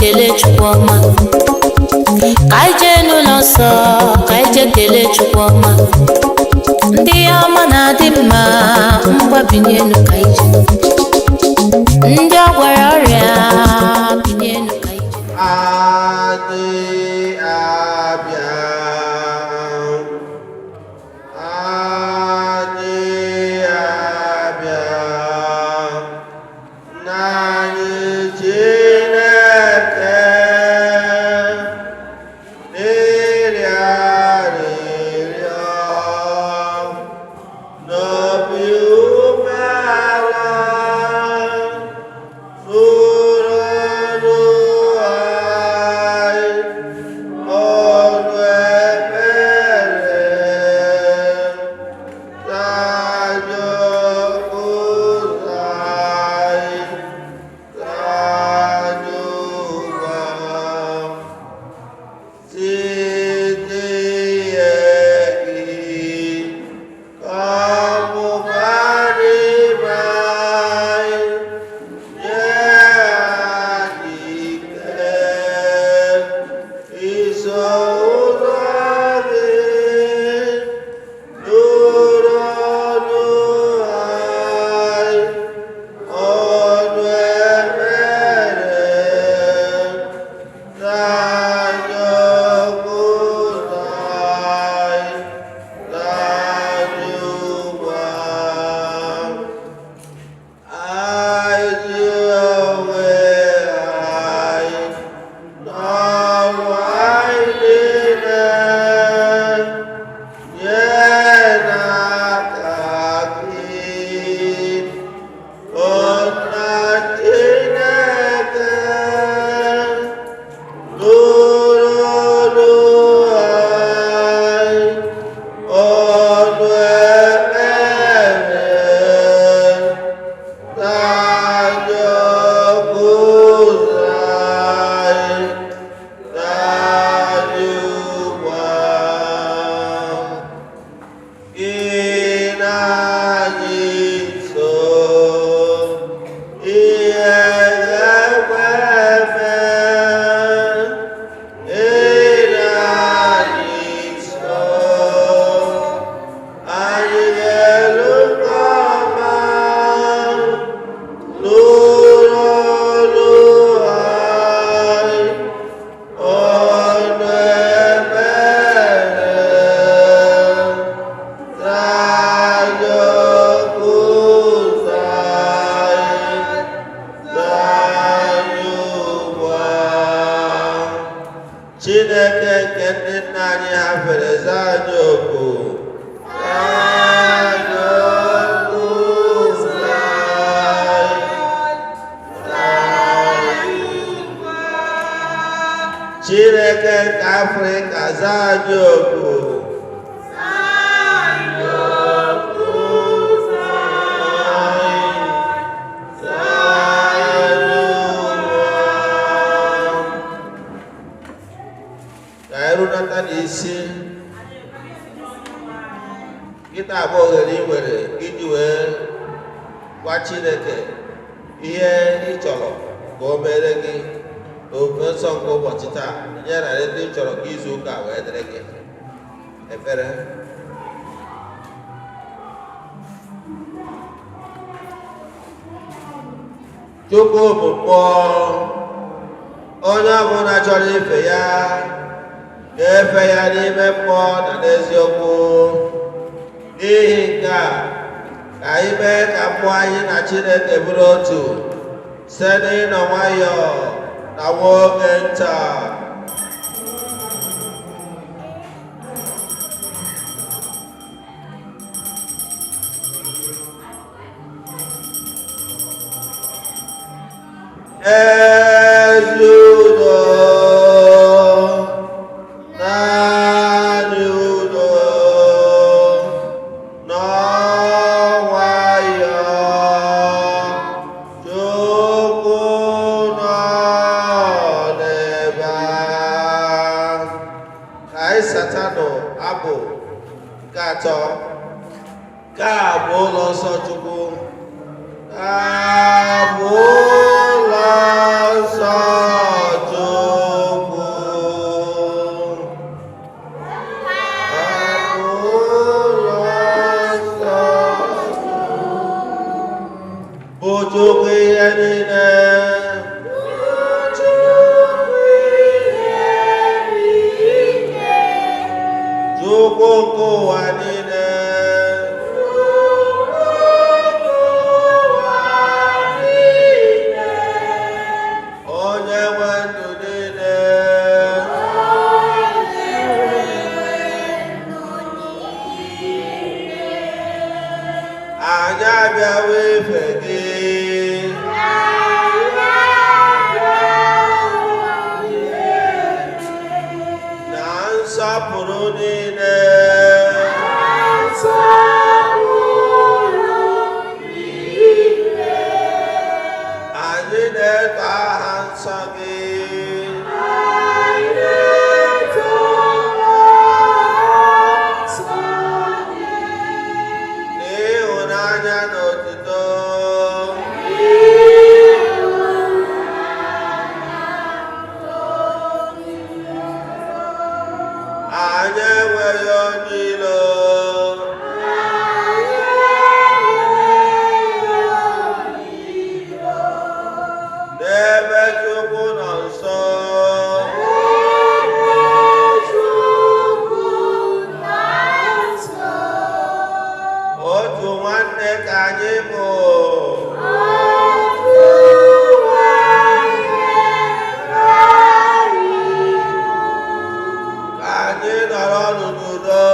kele Chukwuma. Kaije n'ụlọ nsọ, kaije kele Chukwuma. Ndị ọma na-adị mma, ngwa binyenu kaije. Ndị ọgwara ọrịa binyenu kaije. Adị abịa. Chukwu bụ mmụọ, onye ọbụla chọrọ ife ya ga-efe ya n'ime mmụọ na n'eziokwu. N'ihi nke a, ka anyị mee ka mmụọ anyị na Chineke bụrụ otu site n'ịnọ nwayọọ na nwa oge nta. Ezudo naanị udo n'ọnwayọ Chukwu nọ n'ebe a. Ka anyị satanụ abụ nke atọ. Nke a bụ ụlọ nsọ Chukwu. Abụ ụlọ nsọ Chukwu. Chukwu ihe niile. Chukwu nke ụwa niile. Onye nwe ndụ niile. Anyị abịawo ife gị. Na nsọpụrụ niile. Anyị na-eto aha nsọ gị. N'ịhụnanya na otuto. Anyị enweghị onye ilo. N'ebe Chukwu nọ nso. Otu nwanne ka anyị bụ. Ka anyị nọrọ n'udo.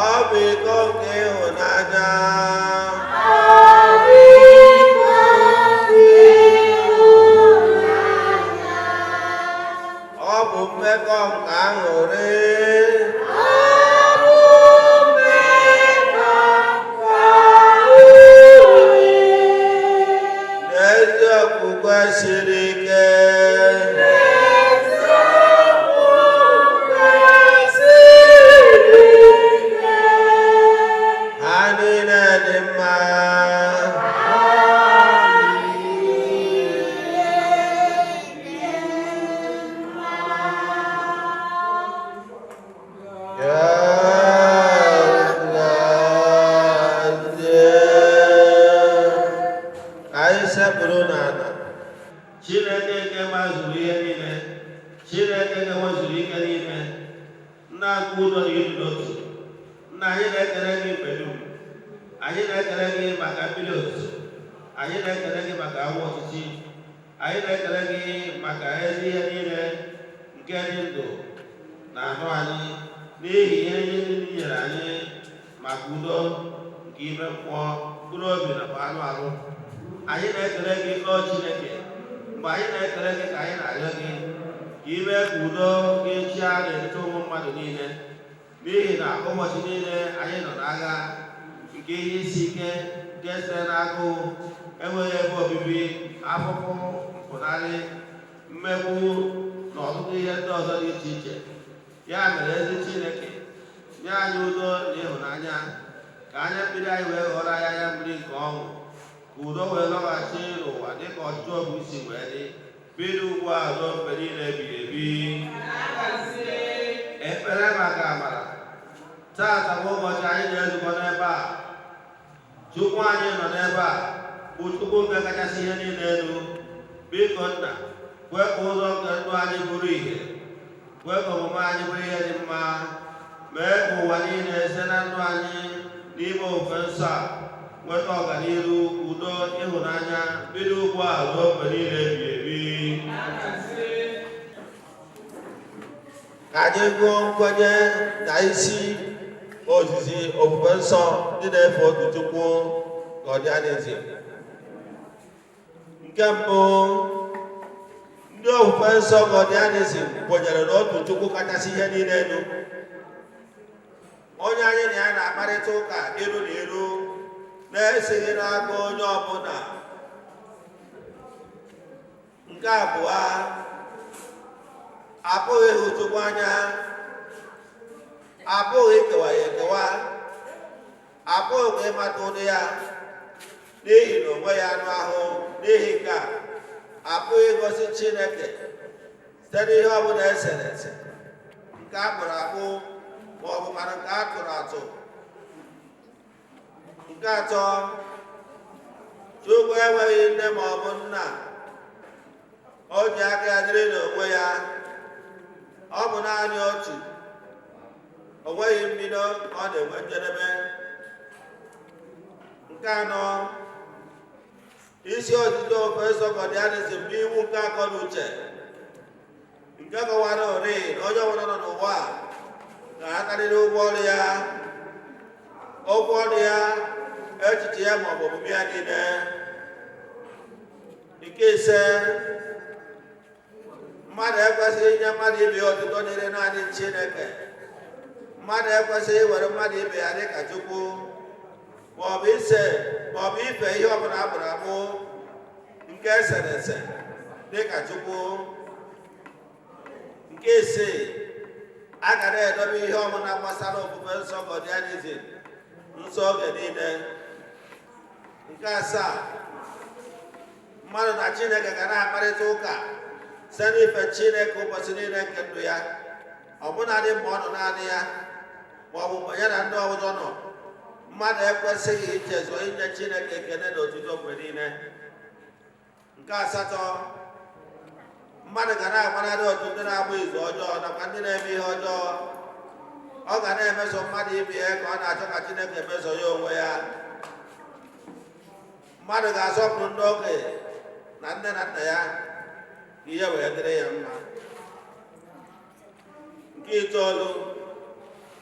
Ọ bụ iko nke ịhụnanya. Ọ bụ mmekọ nke aṅụrị. N'ezi okwukwe siri ike. Ha niile dị mma. Anyị sekpụrụ n'ala. Chineke nke mazuru ihe niile. Chineke nke wezuru ike niile. Nna nke udo na ịdị n'otu. Nna, anyị na-ekele gị mgbe dum. Anyị na-ekele gị maka mmiri ozuzo. Anyị na-ekele gị maka awa ọchịchị. Anyị na-ekele gị maka ezi ihe niile nke dị ndụ na ahụ anyị, n'ihi ihe niile ị nyere anyị maka udo nke ime mmụọ, mkpụrụ obi na anụ ahụ. Anyị na-ekele gị ọ Chineke. Mgbe anyị na-ekele gị ka anyị na-arịọ gị ka ime ka udo gị chịa n'etiti ụmụ mmadụ niile, n'ihi na ụbọchị niile anyị nọ n'agha nke ihe isi ike nke sitere n'agụụ, enweghị ebe obibi, afụfụ, mpụnarị, mmegbu na ọtụtụ ihe ndị ọzọ dị iche iche. Ya mere ezi Chineke, nye anyị udo na ịhụnanya, ka anya mmiri anyị wee ghọrọ anyị anya mmiri nke ọṅụ, ka udo wee lọghachi n'ụwa dịka ọchịchọ obi si wee dị, bido ugbu a ruo mgbe niile ebighị ebi. Ekpere maka amara. Taata bụ ụbọchị anyị na-ezukọ n'ebe a. Chukwu anyị nọ n'ebe a bụ Chukwu nke kachasị ihe niile elu. Biko Nna, kwe ka ụzọ nke ndụ anyị bụrụ ihe, kwe ka omume anyị bụrụ ihe dị mma, mee ka ụwa niile site na ndụ anyị n'ime ofufe nsọ a nweta ọganihu, udo, ịhụnanya, bido ugbu a ruo mgbe niile ebighị ebi. Ka anyị gụọ nkwenye na isi ozizi ofufe nsọ ndị na-efe otu Chukwu Gọdianism. Nke mbụ, ndị ofufe nsọ Gọdianism kwenyere n'otu Chukwu kachasị ihe niile elu, onye anyị na ya na-akparịta ụka iru na iru na-esighị n'aka onye ọbụla. Nke abụọ, apụghị ịhụ Chukwu anya, apụghị ikewa ya ekewa, apụghị ịmata ụdị ya n'ihi na onwe ya anụ ahụ. N'ihi nke a, apụghị igosi Chineke site n'ihe ọbụla esere ese, nke a kpụrụ akpụ, ma ọ bụkwa nke a tụrụ atụ. Nke atọ, Chukwu enweghị nne ma ọ bụ nna. O ji aka ya dịrị n'onwe ya. Ọ bụ naanị otu. O nweghị mbido, ọ na-enwe njedebe. Nke anọ, isi otito ofe sọkọdịanizm n'iwu nke akọ na uche, nke kọwara ori na onye ọbụla nọ n'ụwa ga-atarịrị ụgwọ ọrụ ya, okwu ọrụ ya, echiche ya ma ọ bụ omume ya niile. Nke ise, mmadụ ekwesịghị inye mmadụ ibe ya otuto nyere naanị Chineke. Mmadụ ekwesịghị iwere mmadụ ibe ya dị ka Chukwu, ma ọ bụ ise ma ọ bụ ife ihe ọbụla abụrụ abụ nke esere ese dị ka Chukwu. Nke isii, a ga na-edobe ihe ọbụla gbasara ofufe nsọ gọdianizm nso oge niile. Nke asaa, mmadụ na Chineke ga na-akparịta ụka site n'ife Chineke ụbọchị niile nke ndụ ya, ọbụnadị mgbe ọ nọ naanị ya ma ọ bụ mgbe ya na ndị ọzọ nọ. Mmadụ ekwesịghị ichezo inye Chineke ekele na otuto mgbe niile. Nke asatọ, mmadụ ga na-agbanarị otu ndị na-agba izu ọjọọ nakwa ndị na-eme ihe ọjọọ. Ọ ga na-emeso mmadụ ibe ya ka ọ na-achọ ka Chineke meso ya onwe ya. Mmadụ ga-asọpụrụ ndị okenye na nne na nna ya ka ihe wee dịrị ya mma. Nke itoolu,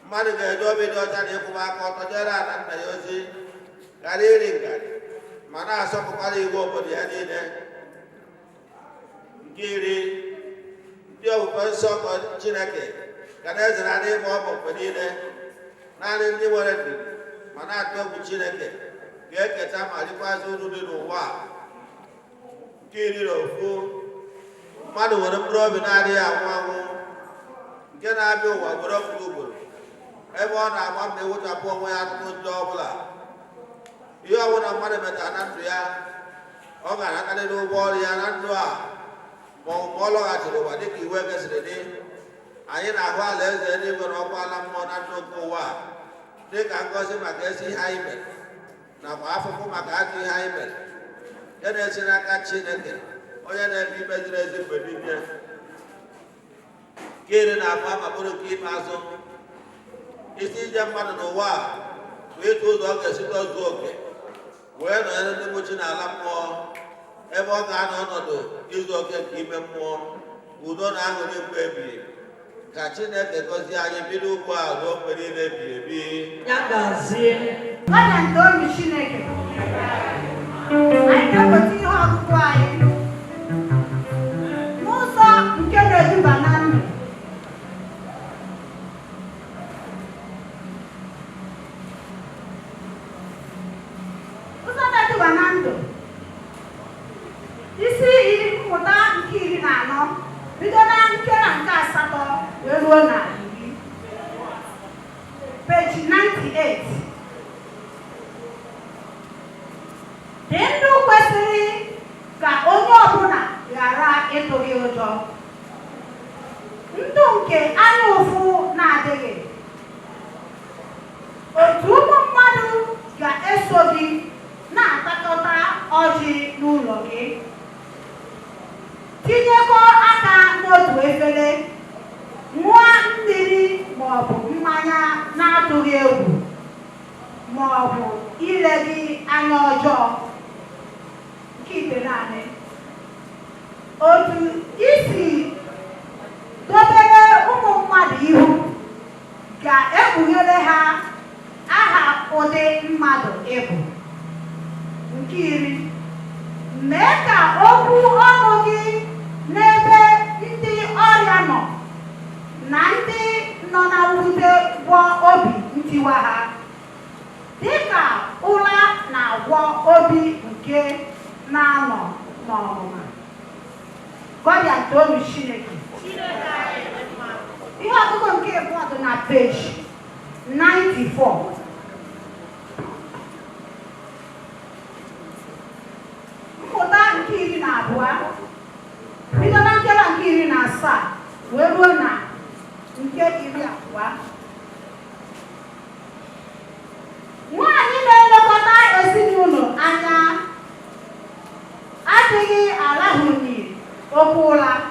mmadụ ga-eji obi dị ọcha na ịkwụba aka ọtọ jere ala nna ya ozi karịa iri ngarị ma na-asọpụkwara iwu obodo ya niile. Nke iri, ndị ofufe nsọ Chineke ga na-ezere adị ịgba ọbọ mgbe niile. Naanị ndị nwere ndidi ma na-atụ egwu Chineke ga-eketa ma rikwazị uru dị n'ụwa. Nke iri na ofu, mmadụ nwere mkpụrụ obi na-adịghị anwụ anwụ nke na-abịa ụwa ugboro ugboro, ebe ọ na-agba mgbe ewechapụ onwe ya atụtụ ndị ọbụla. Ihe ọbụla mmadụ metara na ndụ ya, ọ ga-anakarịrị ụgwọ ọrụ ya na ndụ a ma ọ bụ ma ọ lọghachiri ụwa dịka iwu kesịrị dị. Anyị na-ahụ ala eze eluigwe na ọkwa ala mmụọ na ndụ nke ụwa dịka ngọzi maka ezi ihe anyị mere nakwa afụfụ maka ajọ ihe anyị mere, ya na-esi n'aka Chineke onye na-eme ikpe ziri ezi mgbe niile. Nke iri na abụọ ma bụrụ nke ikpeazụ, isi ije mmadụ n'ụwa bụ ịtụ ụzọ ọ ga-esi tozuo oke wee nọnyere ndị mụchi n'ala mmụọ, ebe ọ ga-anọ ọnọdụ izu oke nke ime mmụọ, udo na aṅụrị mgbe ebighị. Ka Chineke gọzie anyị bido ugbu a ruo mgbe niile ebighị ebi. Ya gazie. Nwanne nke obi Chineke, anyị ga-eweta ihe ọgụgụ anyị n'ụzọ nke na-eduba na ndụ. Ụzọ na-eduba na ndụ, isi mmụta nke 14 bido na nkera nke 8 wee ruo na 10, peji 98. Dị ndụ kwesịrị ka onye ọbụla ghara ịtụ gị ụjọ, ndụ nke anya ụfụ na-adịghị. Otu ụmụ mmadụ ga-eso gị na-atakọta ọjị n'ụlọ gị, tinyekọ aka n'otu efere, ṅụọ mmiri ma ọ bụ mmanya na-atụghị egwu, ma ọ bụ ile gị anya ọjọọ. Nke itenaanị, otu isi dobere ụmụ mmadụ ihu ga-ekpughere ha aha ụdị mmadụ ịbụ. Nke 10, mee ka okwu ọnụ gị n'ebe ndị ọrịa nọ na ndị nọ na mwute gwọọ obi ntiwa ha, dịka ụra na-agwọ obi nke na-anọ n'ọnụma. Gọdịa toonu Chineke. Ihe ọgụgụ nke abụọ dị na peji 94. Mmụta nke 12 bido na nkera nke 17 wee ruo na nke 20. okwu ụla